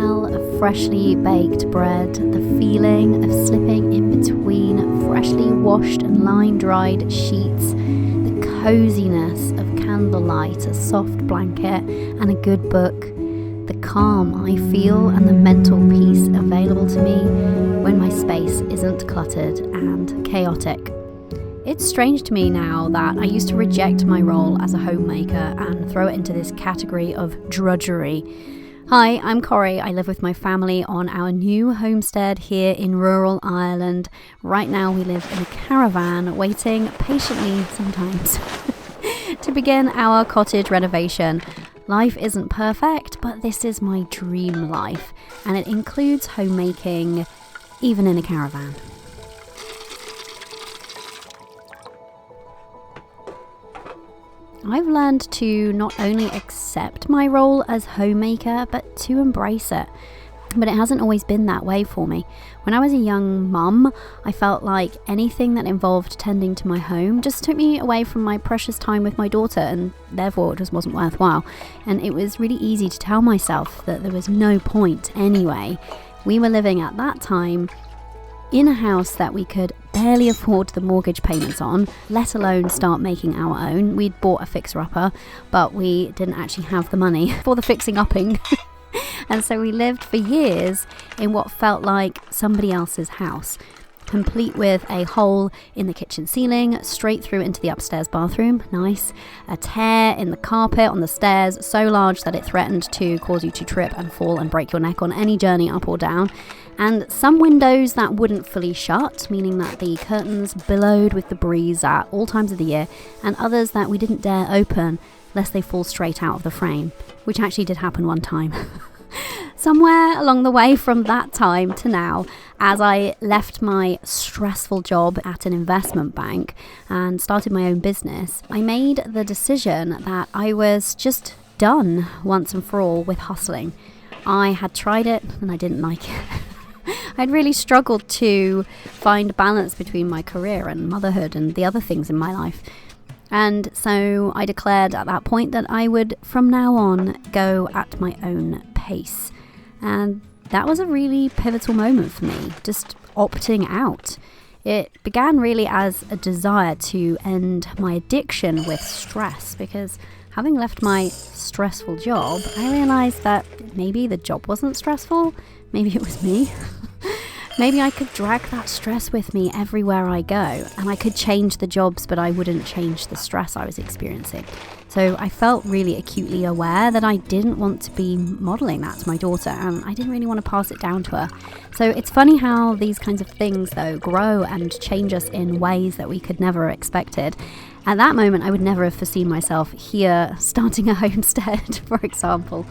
smell of freshly baked bread, the feeling of slipping in between freshly washed and line-dried sheets, the coziness of candlelight, a soft blanket and a good book, the calm I feel and the mental peace available to me when my space isn't cluttered and chaotic. It's strange to me now that I used to reject my role as a homemaker and throw it into this category of drudgery. Hi, I'm Corrie. I live with my family on our new homestead here in rural Ireland. Right now we live in a caravan, waiting patiently sometimes to begin our cottage renovation. Life isn't perfect, but this is my dream life, and it includes homemaking, even in a caravan. I've learned to not only accept my role as homemaker, but to embrace it. But it hasn't always been that way for me. When I was a young mum, I felt like anything that involved tending to my home just took me away from my precious time with my daughter, and therefore it just wasn't worthwhile. And it was really easy to tell myself that there was no point anyway. We were living at that time in a house that we could barely afford the mortgage payments on, let alone start making our own. We'd bought a fixer-upper, but we didn't actually have the money for the fixing-upping. And so we lived for years in what felt like somebody else's house, complete with a hole in the kitchen ceiling, straight through into the upstairs bathroom, nice, a tear in the carpet on the stairs so large that it threatened to cause you to trip and fall and break your neck on any journey up or down, and some windows that wouldn't fully shut, meaning that the curtains billowed with the breeze at all times of the year, and others that we didn't dare open lest they fall straight out of the frame, which actually did happen one time. Somewhere along the way from that time to now, as I left my stressful job at an investment bank and started my own business, I made the decision that I was just done once and for all with hustling. I had tried it and I didn't like it. I'd really struggled to find balance between my career and motherhood and the other things in my life. And so I declared at that point that I would, from now on, go at my own pace. And that was a really pivotal moment for me, just opting out. It began really as a desire to end my addiction with stress, because having left my stressful job, I realized that maybe the job wasn't stressful, maybe it was me. Maybe I could drag that stress with me everywhere I go, and I could change the jobs, but I wouldn't change the stress I was experiencing. So I felt really acutely aware that I didn't want to be modelling that to my daughter, and I didn't really want to pass it down to her. So it's funny how these kinds of things, though, grow and change us in ways that we could never have expected. At that moment, I would never have foreseen myself here starting a homestead, for example.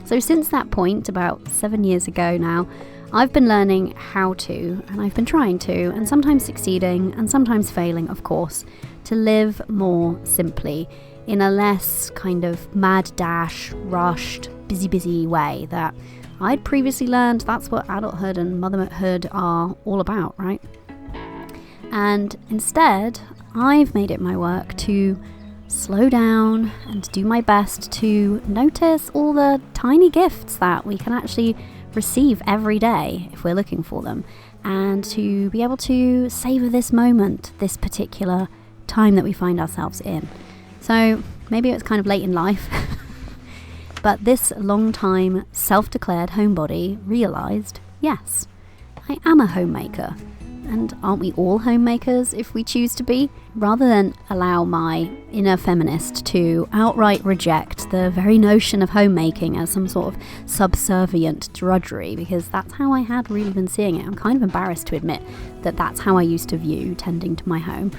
So since that point, about 7 years ago now, I've been learning how to, and I've been trying to, and sometimes succeeding, and sometimes failing, of course, to live more simply, in a less kind of mad dash, rushed, busy way that I'd previously learned that's what adulthood and motherhood are all about, right? And instead, I've made it my work to slow down and do my best to notice all the tiny gifts that we can actually receive every day if we're looking for them, and to be able to savor this moment, this particular time that we find ourselves in. So maybe it's kind of late in life, but this long-time self-declared homebody realized, yes, I am a homemaker. And aren't we all homemakers if we choose to be? Rather than allow my inner feminist to outright reject the very notion of homemaking as some sort of subservient drudgery, because that's how I had really been seeing it. I'm kind of embarrassed to admit that that's how I used to view tending to my home.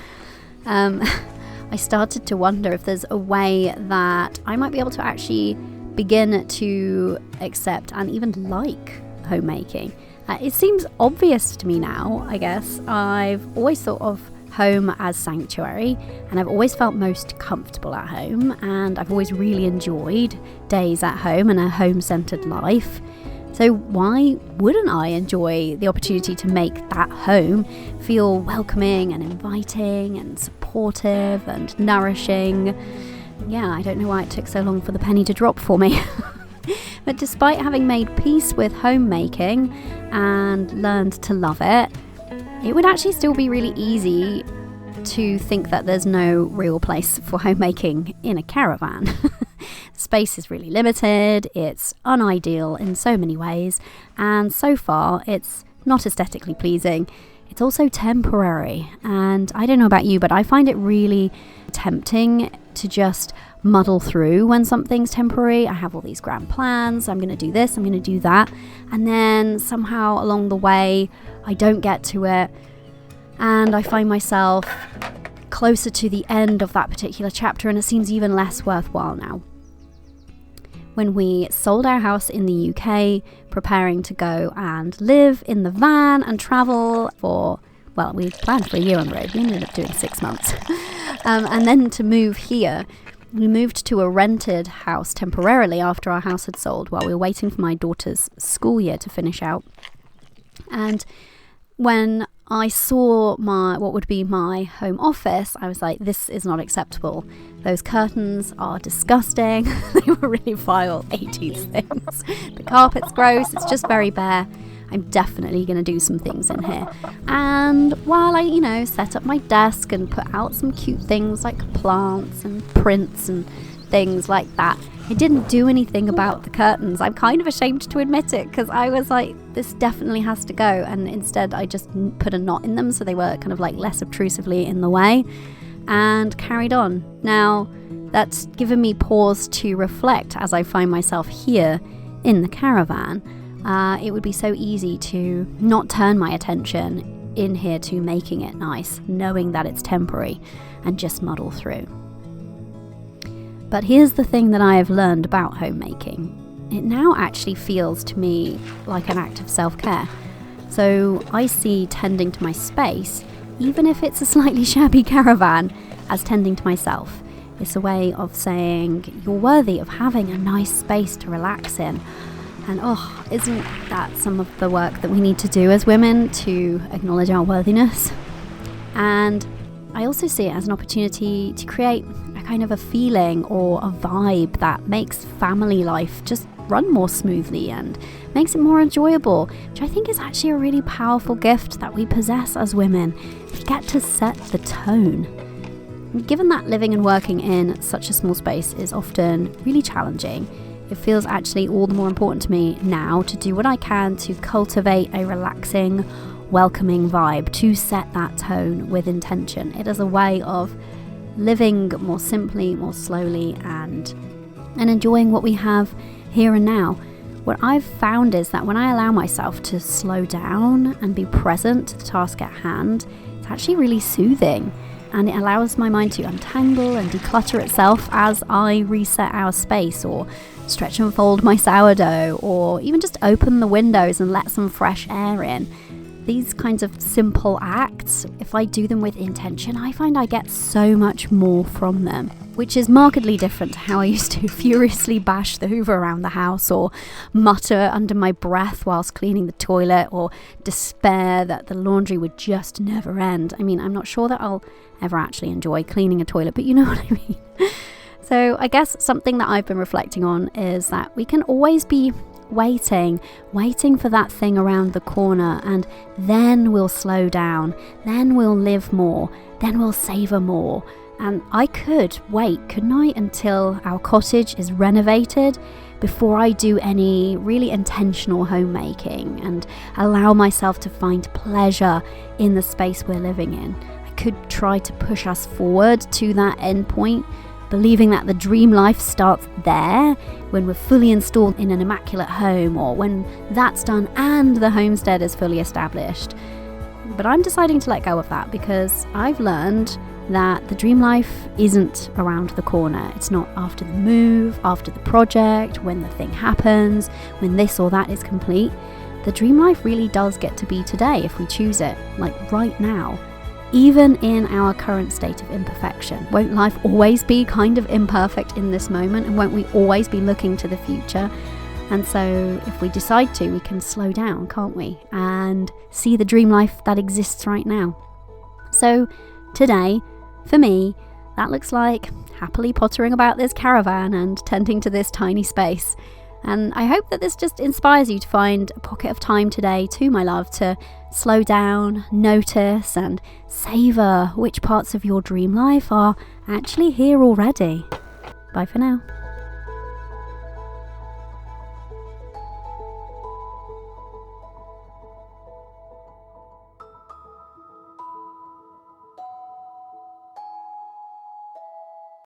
I started to wonder if there's a way that I might be able to actually begin to accept and even like homemaking. It seems obvious to me now, I guess. I've always thought of home as sanctuary, and I've always felt most comfortable at home, and I've always really enjoyed days at home and a home-centered life. So why wouldn't I enjoy the opportunity to make that home feel welcoming and inviting and supportive and nourishing? Yeah, I don't know why it took so long for the penny to drop for me. But despite having made peace with homemaking and learned to love it, it would actually still be really easy to think that there's no real place for homemaking in a caravan. Space is really limited, it's unideal in so many ways, and so far it's not aesthetically pleasing. It's also temporary, and I don't know about you, but I find it really tempting to just muddle through when something's temporary. I have all these grand plans, I'm going to do this, I'm going to do that, and then somehow along the way I don't get to it, and I find myself closer to the end of that particular chapter, and it seems even less worthwhile now. When we sold our house in the UK, preparing to go and live in the van and travel for, well, we planned for a year on the road. We ended up doing 6 months. And then to move here, we moved to a rented house temporarily after our house had sold while we were waiting for my daughter's school year to finish out. And when I saw what would be my home office, I was like, this is not acceptable. Those curtains are disgusting. They were really vile 80s things. The carpet's gross. It's just very bare. I'm definitely going to do some things in here. And while I, set up my desk and put out some cute things like plants and prints and things like that, I didn't do anything about the curtains. I'm kind of ashamed to admit it because I was like, this definitely has to go. And instead I just put a knot in them so they were kind of like less obtrusively in the way and carried on. Now, that's given me pause to reflect as I find myself here in the caravan. It would be so easy to not turn my attention in here to making it nice, knowing that it's temporary, and just muddle through. But here's the thing that I have learned about homemaking. It now actually feels to me like an act of self-care. So I see tending to my space, even if it's a slightly shabby caravan, as tending to myself. It's a way of saying you're worthy of having a nice space to relax in. And isn't that some of the work that we need to do as women to acknowledge our worthiness? And I also see it as an opportunity to create a kind of a feeling or a vibe that makes family life just run more smoothly and makes it more enjoyable, which I think is actually a really powerful gift that we possess as women. We get to set the tone. And given that living and working in such a small space is often really challenging, it feels actually all the more important to me now to do what I can to cultivate a relaxing, welcoming vibe, to set that tone with intention. It is a way of living more simply, more slowly, and enjoying what we have here and now. What I've found is that when I allow myself to slow down and be present to the task at hand, it's actually really soothing. And it allows my mind to untangle and declutter itself as I reset our space, or stretch and fold my sourdough, or even just open the windows and let some fresh air in. These kinds of simple acts, if I do them with intention, I find I get so much more from them, which is markedly different to how I used to furiously bash the Hoover around the house, or mutter under my breath whilst cleaning the toilet, or despair that the laundry would just never end. I mean, I'm not sure that I'll ever actually enjoy cleaning a toilet, but you know what I mean. So I guess something that I've been reflecting on is that we can always be waiting for that thing around the corner, and then we'll slow down, then we'll live more, then we'll savour more. And I could wait, couldn't I, until our cottage is renovated before I do any really intentional homemaking and allow myself to find pleasure in the space we're living in. I could try to push us forward to that end point, believing that the dream life starts there when we're fully installed in an immaculate home, or when that's done and the homestead is fully established. But I'm deciding to let go of that, because I've learned that the dream life isn't around the corner. It's not after the move, after the project, when the thing happens, when this or that is complete. The dream life really does get to be today if we choose it, like right now. Even in our current state of imperfection. Won't life always be kind of imperfect in this moment, and won't we always be looking to the future? And so if we decide to, we can slow down, can't we? And see the dream life that exists right now. So today, for me, that looks like happily pottering about this caravan and tending to this tiny space. And I hope that this just inspires you to find a pocket of time today, too, my love, to slow down, notice, and savour which parts of your dream life are actually here already. Bye for now.